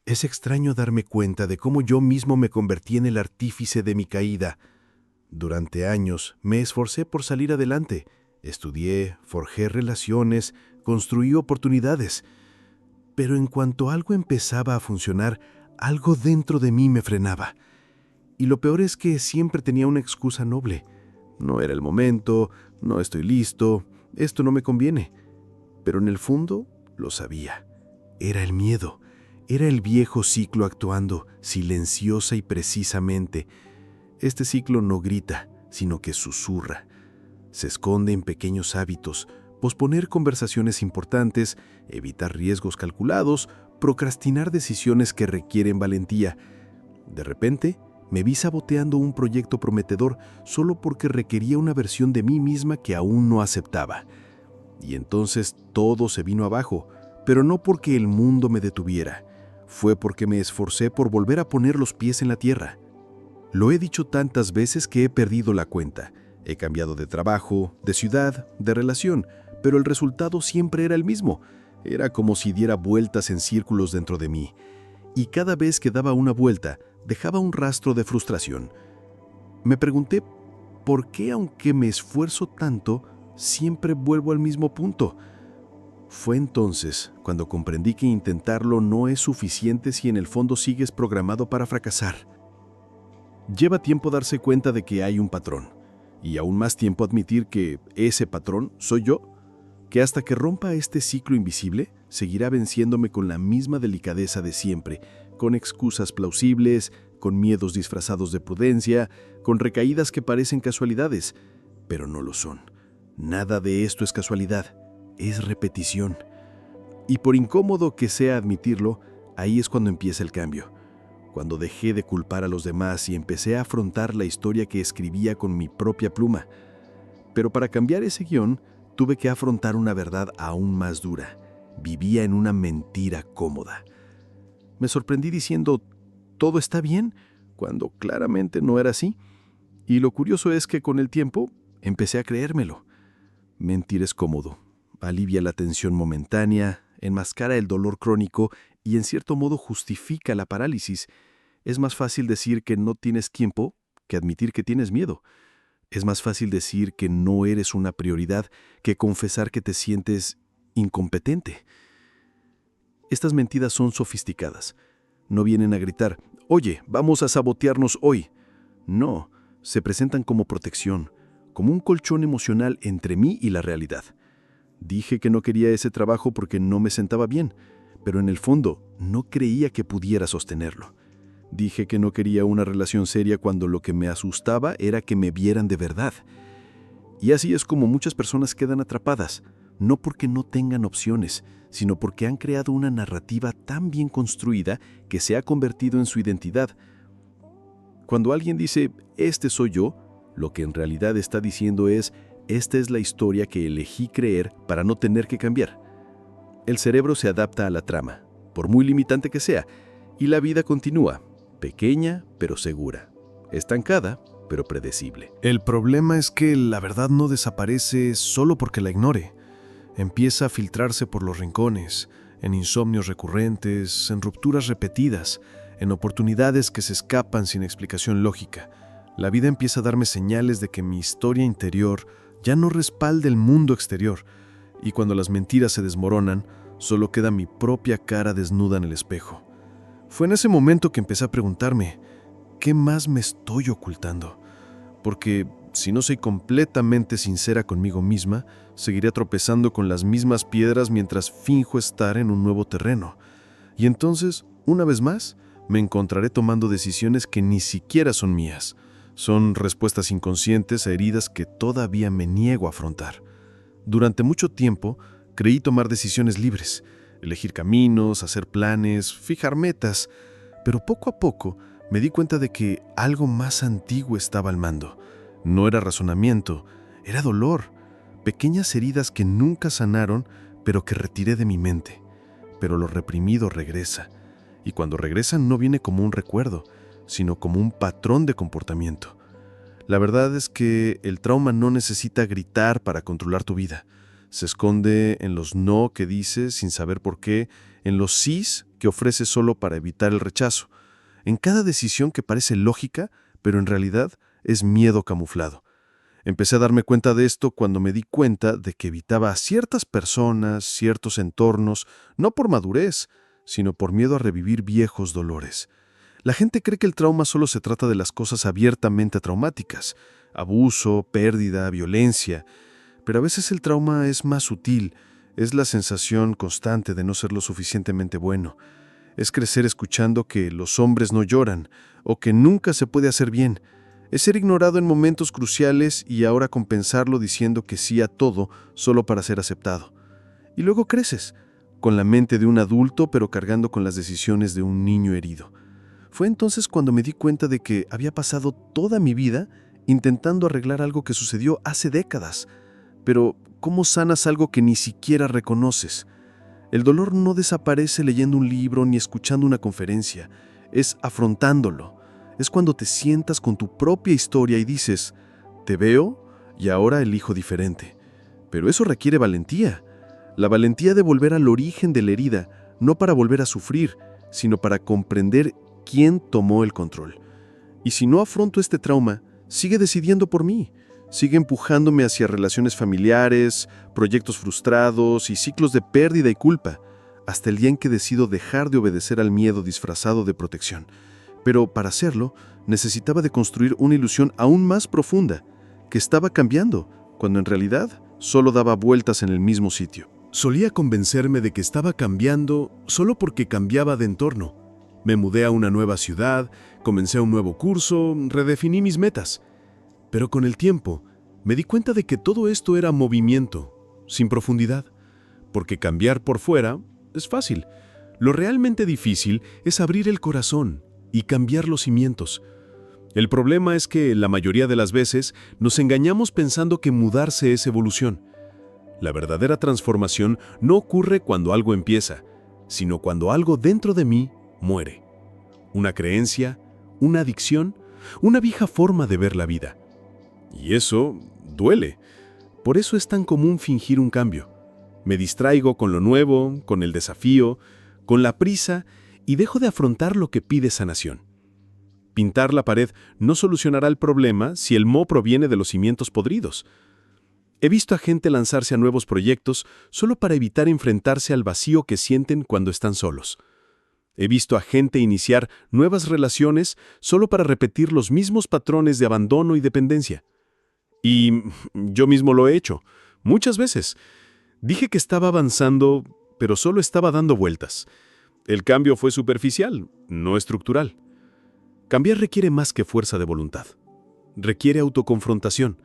Es extraño darme cuenta de cómo yo mismo me convertí en el artífice de mi caída. Durante años me esforcé por salir adelante. Estudié, forjé relaciones, construí oportunidades. Pero en cuanto algo empezaba a funcionar, algo dentro de mí me frenaba. Y lo peor es que siempre tenía una excusa noble. No era el momento, no estoy listo, esto no me conviene. Pero en el fondo lo sabía. Era el miedo. Era el viejo ciclo actuando, silenciosa y precisamente. Este ciclo no grita, sino que susurra. Se esconde en pequeños hábitos, posponer conversaciones importantes, evitar riesgos calculados, procrastinar decisiones que requieren valentía. De repente, me vi saboteando un proyecto prometedor solo porque requería una versión de mí misma que aún no aceptaba. Y entonces todo se vino abajo, pero no porque el mundo me detuviera. Fue porque me esforcé por volver a poner los pies en la tierra. Lo he dicho tantas veces que he perdido la cuenta. He cambiado de trabajo, de ciudad, de relación, pero el resultado siempre era el mismo. Era como si diera vueltas en círculos dentro de mí. Y cada vez que daba una vuelta, dejaba un rastro de frustración. Me pregunté, ¿por qué aunque me esfuerzo tanto, siempre vuelvo al mismo punto? Fue entonces cuando comprendí que intentarlo no es suficiente si en el fondo sigues programado para fracasar. Lleva tiempo darse cuenta de que hay un patrón, y aún más tiempo admitir que ese patrón soy yo, que hasta que rompa este ciclo invisible, seguirá venciéndome con la misma delicadeza de siempre, con excusas plausibles, con miedos disfrazados de prudencia, con recaídas que parecen casualidades, pero no lo son. Nada de esto es casualidad. Es repetición. Y por incómodo que sea admitirlo, ahí es cuando empieza el cambio. Cuando dejé de culpar a los demás y empecé a afrontar la historia que escribía con mi propia pluma. Pero para cambiar ese guión, tuve que afrontar una verdad aún más dura. Vivía en una mentira cómoda. Me sorprendí diciendo, ¿todo está bien?, cuando claramente no era así. Y lo curioso es que con el tiempo empecé a creérmelo. Mentir es cómodo. Alivia la tensión momentánea, enmascara el dolor crónico y en cierto modo justifica la parálisis. Es más fácil decir que no tienes tiempo que admitir que tienes miedo. Es más fácil decir que no eres una prioridad que confesar que te sientes incompetente. Estas mentiras son sofisticadas. No vienen a gritar, «Oye, vamos a sabotearnos hoy». No, se presentan como protección, como un colchón emocional entre mí y la realidad. Dije que no quería ese trabajo porque no me sentaba bien, pero en el fondo no creía que pudiera sostenerlo. Dije que no quería una relación seria cuando lo que me asustaba era que me vieran de verdad. Y así es como muchas personas quedan atrapadas, no porque no tengan opciones, sino porque han creado una narrativa tan bien construida que se ha convertido en su identidad. Cuando alguien dice, «Este soy yo», lo que en realidad está diciendo es, «Esta es la historia que elegí creer para no tener que cambiar». El cerebro se adapta a la trama, por muy limitante que sea, y la vida continúa, pequeña pero segura, estancada pero predecible. El problema es que la verdad no desaparece solo porque la ignore. Empieza a filtrarse por los rincones, en insomnios recurrentes, en rupturas repetidas, en oportunidades que se escapan sin explicación lógica. La vida empieza a darme señales de que mi historia interior ya no respalda el mundo exterior, y cuando las mentiras se desmoronan, solo queda mi propia cara desnuda en el espejo. Fue en ese momento que empecé a preguntarme, ¿qué más me estoy ocultando? Porque si no soy completamente sincera conmigo misma, seguiré tropezando con las mismas piedras mientras finjo estar en un nuevo terreno. Y entonces, una vez más, me encontraré tomando decisiones que ni siquiera son mías. Son respuestas inconscientes a heridas que todavía me niego a afrontar. Durante mucho tiempo, creí tomar decisiones libres, elegir caminos, hacer planes, fijar metas, pero poco a poco me di cuenta de que algo más antiguo estaba al mando. No era razonamiento, era dolor, pequeñas heridas que nunca sanaron, pero que retiré de mi mente. Pero lo reprimido regresa, y cuando regresa no viene como un recuerdo, sino como un patrón de comportamiento. La verdad es que el trauma no necesita gritar para controlar tu vida. Se esconde en los no que dices sin saber por qué, en los sís que ofrece solo para evitar el rechazo, en cada decisión que parece lógica, pero en realidad es miedo camuflado. Empecé a darme cuenta de esto cuando me di cuenta de que evitaba a ciertas personas, ciertos entornos, no por madurez, sino por miedo a revivir viejos dolores. La gente cree que el trauma solo se trata de las cosas abiertamente traumáticas, abuso, pérdida, violencia, pero a veces el trauma es más sutil, es la sensación constante de no ser lo suficientemente bueno. Es crecer escuchando que los hombres no lloran o que nunca se puede hacer bien. Es ser ignorado en momentos cruciales y ahora compensarlo diciendo que sí a todo solo para ser aceptado. Y luego creces, con la mente de un adulto pero cargando con las decisiones de un niño herido. Fue entonces cuando me di cuenta de que había pasado toda mi vida intentando arreglar algo que sucedió hace décadas. Pero, ¿cómo sanas algo que ni siquiera reconoces? El dolor no desaparece leyendo un libro ni escuchando una conferencia, es afrontándolo. Es cuando te sientas con tu propia historia y dices, te veo y ahora elijo diferente. Pero eso requiere valentía. La valentía de volver al origen de la herida, no para volver a sufrir, sino para comprender quién tomó el control. Y si no afronto este trauma, sigue decidiendo por mí. Sigue empujándome hacia relaciones familiares, proyectos frustrados y ciclos de pérdida y culpa, hasta el día en que decido dejar de obedecer al miedo disfrazado de protección. Pero para hacerlo, necesitaba de construir una ilusión aún más profunda, que estaba cambiando, cuando en realidad solo daba vueltas en el mismo sitio. Solía convencerme de que estaba cambiando solo porque cambiaba de entorno. Me mudé a una nueva ciudad, comencé un nuevo curso, redefiní mis metas. Pero con el tiempo, me di cuenta de que todo esto era movimiento, sin profundidad. Porque cambiar por fuera es fácil. Lo realmente difícil es abrir el corazón y cambiar los cimientos. El problema es que la mayoría de las veces nos engañamos pensando que mudarse es evolución. La verdadera transformación no ocurre cuando algo empieza, sino cuando algo dentro de mí muere. Una creencia, una adicción, una vieja forma de ver la vida. Y eso duele. Por eso es tan común fingir un cambio. Me distraigo con lo nuevo, con el desafío, con la prisa y dejo de afrontar lo que pide sanación. Pintar la pared no solucionará el problema si el moho proviene de los cimientos podridos. He visto a gente lanzarse a nuevos proyectos solo para evitar enfrentarse al vacío que sienten cuando están solos. He visto a gente iniciar nuevas relaciones solo para repetir los mismos patrones de abandono y dependencia. Y yo mismo lo he hecho, muchas veces. Dije que estaba avanzando, pero solo estaba dando vueltas. El cambio fue superficial, no estructural. Cambiar requiere más que fuerza de voluntad. Requiere autoconfrontación.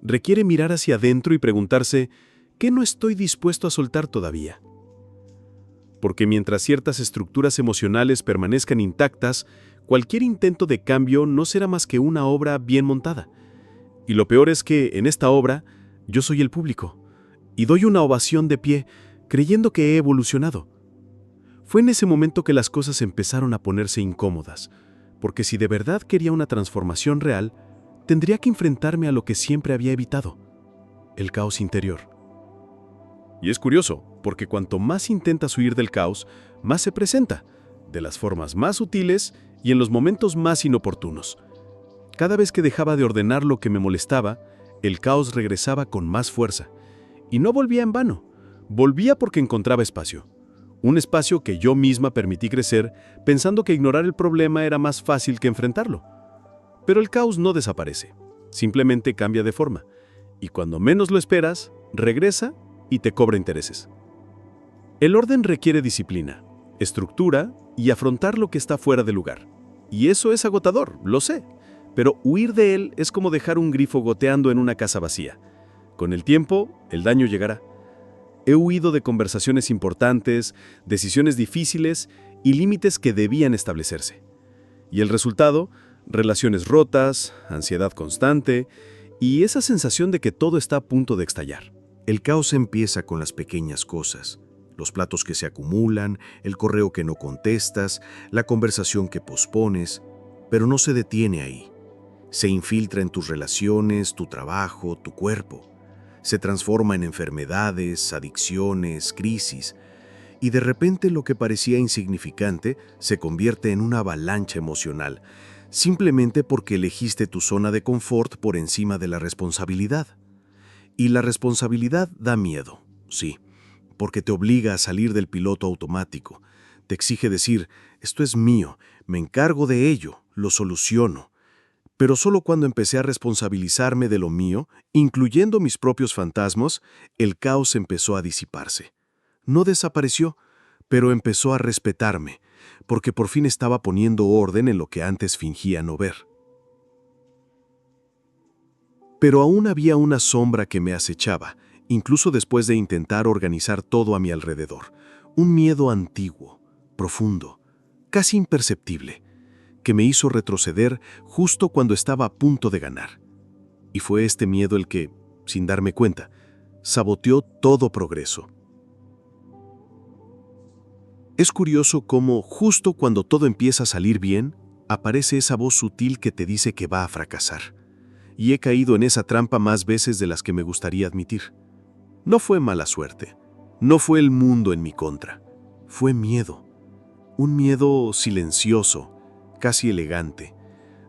Requiere mirar hacia adentro y preguntarse, ¿qué no estoy dispuesto a soltar todavía? Porque mientras ciertas estructuras emocionales permanezcan intactas, cualquier intento de cambio no será más que una obra bien montada. Y lo peor es que, en esta obra, yo soy el público, y doy una ovación de pie, creyendo que he evolucionado. Fue en ese momento que las cosas empezaron a ponerse incómodas, porque si de verdad quería una transformación real, tendría que enfrentarme a lo que siempre había evitado, el caos interior. Y es curioso, porque cuanto más intentas huir del caos, más se presenta, de las formas más sutiles y en los momentos más inoportunos. Cada vez que dejaba de ordenar lo que me molestaba, el caos regresaba con más fuerza. Y no volvía en vano, volvía porque encontraba espacio. Un espacio que yo misma permití crecer, pensando que ignorar el problema era más fácil que enfrentarlo. Pero el caos no desaparece, simplemente cambia de forma. Y cuando menos lo esperas, regresa y te cobra intereses. El orden requiere disciplina, estructura y afrontar lo que está fuera de lugar. Y eso es agotador, lo sé. Pero huir de él es como dejar un grifo goteando en una casa vacía. Con el tiempo, el daño llegará. He huido de conversaciones importantes, decisiones difíciles y límites que debían establecerse. Y el resultado, relaciones rotas, ansiedad constante y esa sensación de que todo está a punto de estallar. El caos empieza con las pequeñas cosas. Los platos que se acumulan, el correo que no contestas, la conversación que pospones, pero no se detiene ahí. Se infiltra en tus relaciones, tu trabajo, tu cuerpo. Se transforma en enfermedades, adicciones, crisis. y de repente lo que parecía insignificante se convierte en una avalancha emocional, simplemente porque elegiste tu zona de confort por encima de la responsabilidad. Y la responsabilidad da miedo, sí, porque te obliga a salir del piloto automático. Te exige decir, esto es mío, me encargo de ello, lo soluciono. Pero solo cuando empecé a responsabilizarme de lo mío, incluyendo mis propios fantasmas, el caos empezó a disiparse. No desapareció, pero empezó a respetarme, porque por fin estaba poniendo orden en lo que antes fingía no ver. Pero aún había una sombra que me acechaba, incluso después de intentar organizar todo a mi alrededor. Un miedo antiguo, profundo, casi imperceptible, que me hizo retroceder justo cuando estaba a punto de ganar. Y fue este miedo el que, sin darme cuenta, saboteó todo progreso. Es curioso cómo, justo cuando todo empieza a salir bien, aparece esa voz sutil que te dice que va a fracasar. Y he caído en esa trampa más veces de las que me gustaría admitir. No fue mala suerte, no fue el mundo en mi contra, fue miedo. Un miedo silencioso, casi elegante.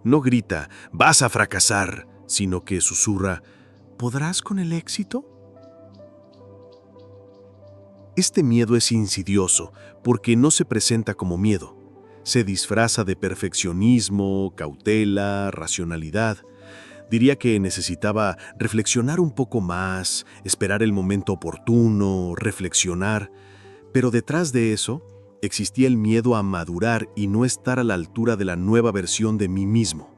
No grita, vas a fracasar, sino que susurra, ¿podrás con el éxito? Este miedo es insidioso porque no se presenta como miedo. Se disfraza de perfeccionismo, cautela, racionalidad. Diría que necesitaba reflexionar un poco más, esperar el momento oportuno, reflexionar. Pero detrás de eso, existía el miedo a madurar y no estar a la altura de la nueva versión de mí mismo.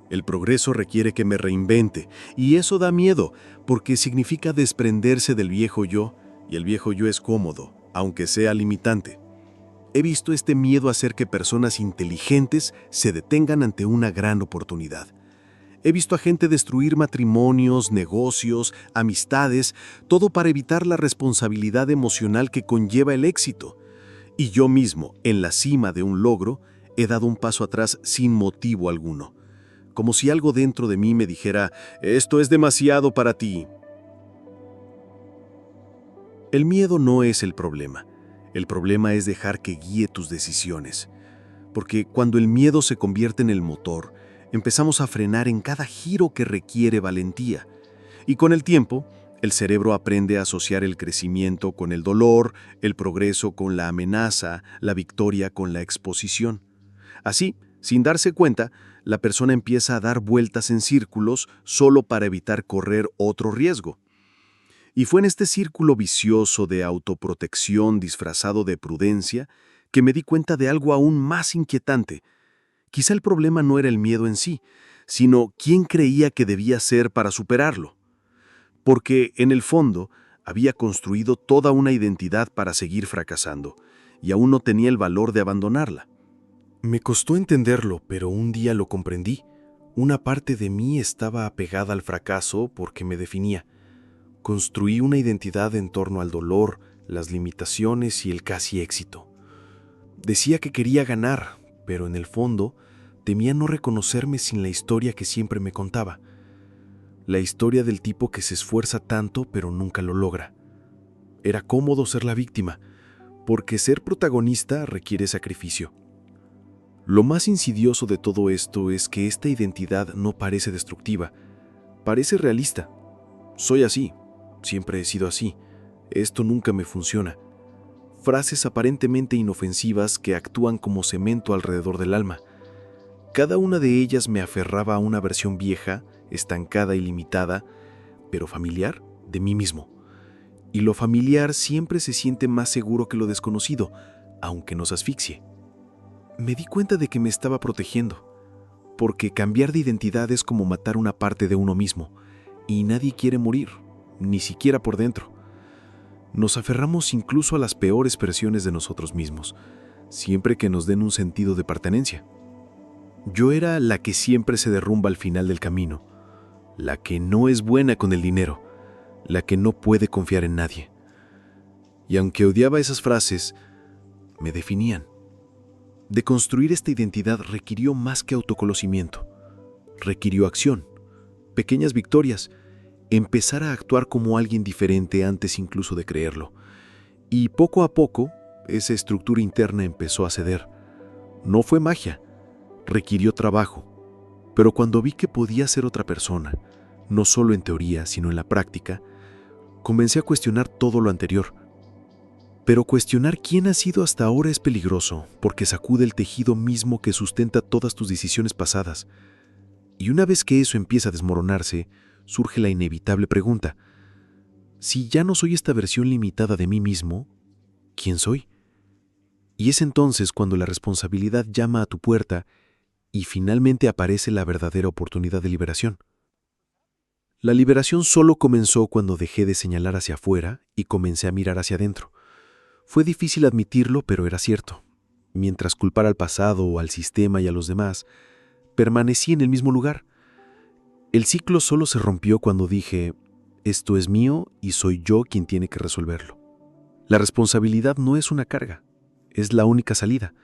El progreso requiere que me reinvente, y eso da miedo, porque significa desprenderse del viejo yo, y el viejo yo es cómodo, aunque sea limitante. He visto este miedo hacer que personas inteligentes se detengan ante una gran oportunidad. He visto a gente destruir matrimonios, negocios, amistades, todo para evitar la responsabilidad emocional que conlleva el éxito. Y yo mismo, en la cima de un logro, he dado un paso atrás sin motivo alguno. Como si algo dentro de mí me dijera, esto es demasiado para ti. El miedo no es el problema. El problema es dejar que guíe tus decisiones. Porque cuando el miedo se convierte en el motor, empezamos a frenar en cada giro que requiere valentía. Y con el tiempo, el cerebro aprende a asociar el crecimiento con el dolor, el progreso con la amenaza, la victoria con la exposición. Así, sin darse cuenta, la persona empieza a dar vueltas en círculos solo para evitar correr otro riesgo. Y fue en este círculo vicioso de autoprotección disfrazado de prudencia que me di cuenta de algo aún más inquietante. Quizá el problema no era el miedo en sí, sino quién creía que debía ser para superarlo. Porque, en el fondo, había construido toda una identidad para seguir fracasando, y aún no tenía el valor de abandonarla. Me costó entenderlo, pero un día lo comprendí. Una parte de mí estaba apegada al fracaso porque me definía. Construí una identidad en torno al dolor, las limitaciones y el casi éxito. Decía que quería ganar, pero en el fondo temía no reconocerme sin la historia que siempre me contaba. La historia del tipo que se esfuerza tanto pero nunca lo logra. Era cómodo ser la víctima, porque ser protagonista requiere sacrificio. Lo más insidioso de todo esto es que esta identidad no parece destructiva, parece realista. Soy así, siempre he sido así, esto nunca me funciona. Frases aparentemente inofensivas que actúan como cemento alrededor del alma. Cada una de ellas me aferraba a una versión vieja, estancada y limitada, pero familiar, de mí mismo. Y lo familiar siempre se siente más seguro que lo desconocido, aunque nos asfixie. Me di cuenta de que me estaba protegiendo, porque cambiar de identidad es como matar una parte de uno mismo, y nadie quiere morir, ni siquiera por dentro. Nos aferramos incluso a las peores versiones de nosotros mismos, siempre que nos den un sentido de pertenencia. Yo era la que siempre se derrumba al final del camino, la que no es buena con el dinero, la que no puede confiar en nadie. Y aunque odiaba esas frases, me definían. De construir esta identidad requirió más que autoconocimiento. Requirió acción, pequeñas victorias, empezar a actuar como alguien diferente antes incluso de creerlo. Y poco a poco, esa estructura interna empezó a ceder. No fue magia, requirió trabajo. Pero cuando vi que podía ser otra persona, no solo en teoría, sino en la práctica, comencé a cuestionar todo lo anterior. Pero cuestionar quién has sido hasta ahora es peligroso, porque sacude el tejido mismo que sustenta todas tus decisiones pasadas. Y una vez que eso empieza a desmoronarse, surge la inevitable pregunta: si ya no soy esta versión limitada de mí mismo, ¿quién soy? Y es entonces cuando la responsabilidad llama a tu puerta y finalmente aparece la verdadera oportunidad de liberación. La liberación solo comenzó cuando dejé de señalar hacia afuera y comencé a mirar hacia adentro. Fue difícil admitirlo, pero era cierto. Mientras culpara al pasado o al sistema y a los demás, permanecí en el mismo lugar. El ciclo solo se rompió cuando dije: esto es mío y soy yo quien tiene que resolverlo. La responsabilidad no es una carga, es la única salida.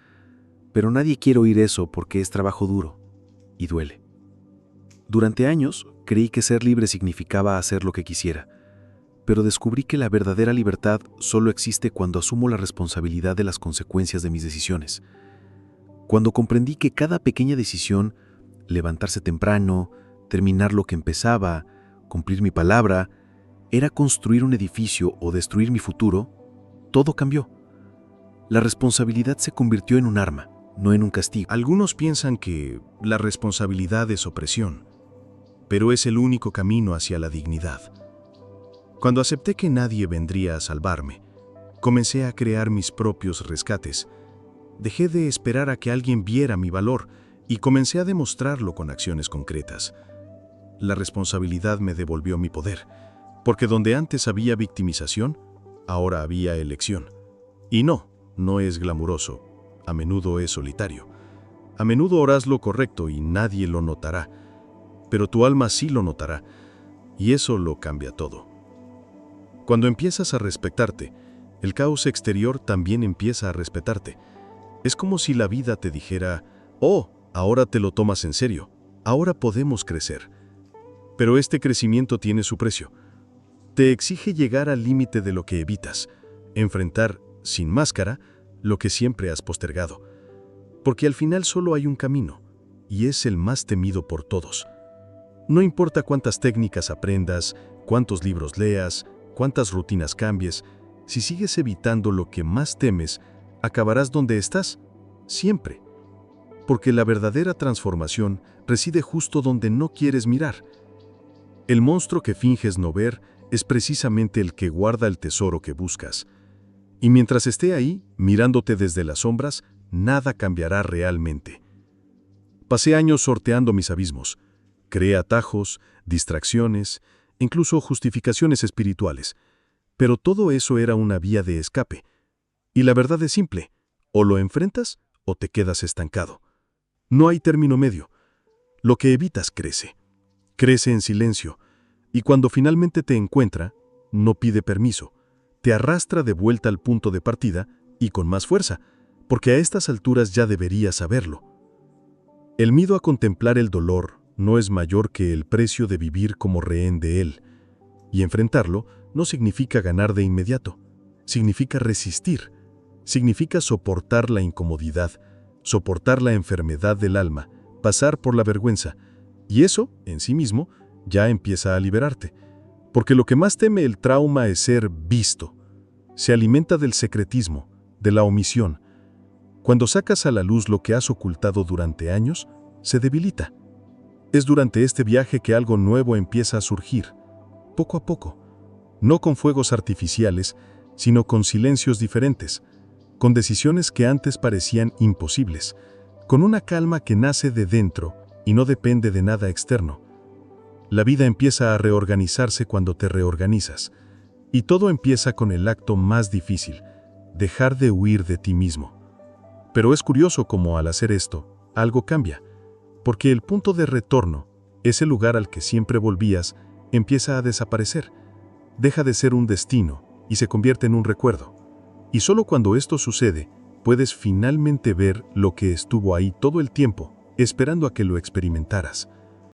Pero nadie quiere oír eso porque es trabajo duro y duele. Durante años creí que ser libre significaba hacer lo que quisiera, pero descubrí que la verdadera libertad solo existe cuando asumo la responsabilidad de las consecuencias de mis decisiones. Cuando comprendí que cada pequeña decisión, levantarse temprano, terminar lo que empezaba, cumplir mi palabra, era construir un edificio o destruir mi futuro, todo cambió. La responsabilidad se convirtió en un arma, no en un castigo. Algunos piensan que la responsabilidad es opresión, pero es el único camino hacia la dignidad. Cuando acepté que nadie vendría a salvarme, comencé a crear mis propios rescates. Dejé de esperar a que alguien viera mi valor y comencé a demostrarlo con acciones concretas. La responsabilidad me devolvió mi poder, porque donde antes había victimización, ahora había elección. Y no es glamuroso. A menudo es solitario. A menudo harás lo correcto y nadie lo notará, pero tu alma sí lo notará, y eso lo cambia todo. Cuando empiezas a respetarte, el caos exterior también empieza a respetarte. Es como si la vida te dijera: oh, ahora te lo tomas en serio, ahora podemos crecer. Pero este crecimiento tiene su precio. Te exige llegar al límite de lo que evitas, enfrentar, sin máscara, lo que siempre has postergado. Porque al final solo hay un camino, y es el más temido por todos. No importa cuántas técnicas aprendas, cuántos libros leas, cuántas rutinas cambies, si sigues evitando lo que más temes, acabarás donde estás, siempre. Porque la verdadera transformación reside justo donde no quieres mirar. El monstruo que finges no ver es precisamente el que guarda el tesoro que buscas. Y mientras esté ahí, mirándote desde las sombras, nada cambiará realmente. Pasé años sorteando mis abismos. Creé atajos, distracciones, incluso justificaciones espirituales. Pero todo eso era una vía de escape. Y la verdad es simple: o lo enfrentas o te quedas estancado. No hay término medio. Lo que evitas crece. Crece en silencio. Y cuando finalmente te encuentra, no pide permiso. Te arrastra de vuelta al punto de partida y con más fuerza, porque a estas alturas ya deberías saberlo. El miedo a contemplar el dolor no es mayor que el precio de vivir como rehén de él, y enfrentarlo no significa ganar de inmediato, significa resistir, significa soportar la incomodidad, soportar la enfermedad del alma, pasar por la vergüenza, y eso, en sí mismo, ya empieza a liberarte. Porque lo que más teme el trauma es ser visto. Se alimenta del secretismo, de la omisión. Cuando sacas a la luz lo que has ocultado durante años, se debilita. Es durante este viaje que algo nuevo empieza a surgir, poco a poco. No con fuegos artificiales, sino con silencios diferentes, con decisiones que antes parecían imposibles, con una calma que nace de dentro y no depende de nada externo. La vida empieza a reorganizarse cuando te reorganizas, y todo empieza con el acto más difícil: dejar de huir de ti mismo. Pero es curioso cómo al hacer esto, algo cambia, porque el punto de retorno, ese lugar al que siempre volvías, empieza a desaparecer. Deja de ser un destino y se convierte en un recuerdo. Y solo cuando esto sucede, puedes finalmente ver lo que estuvo ahí todo el tiempo, esperando a que lo experimentaras.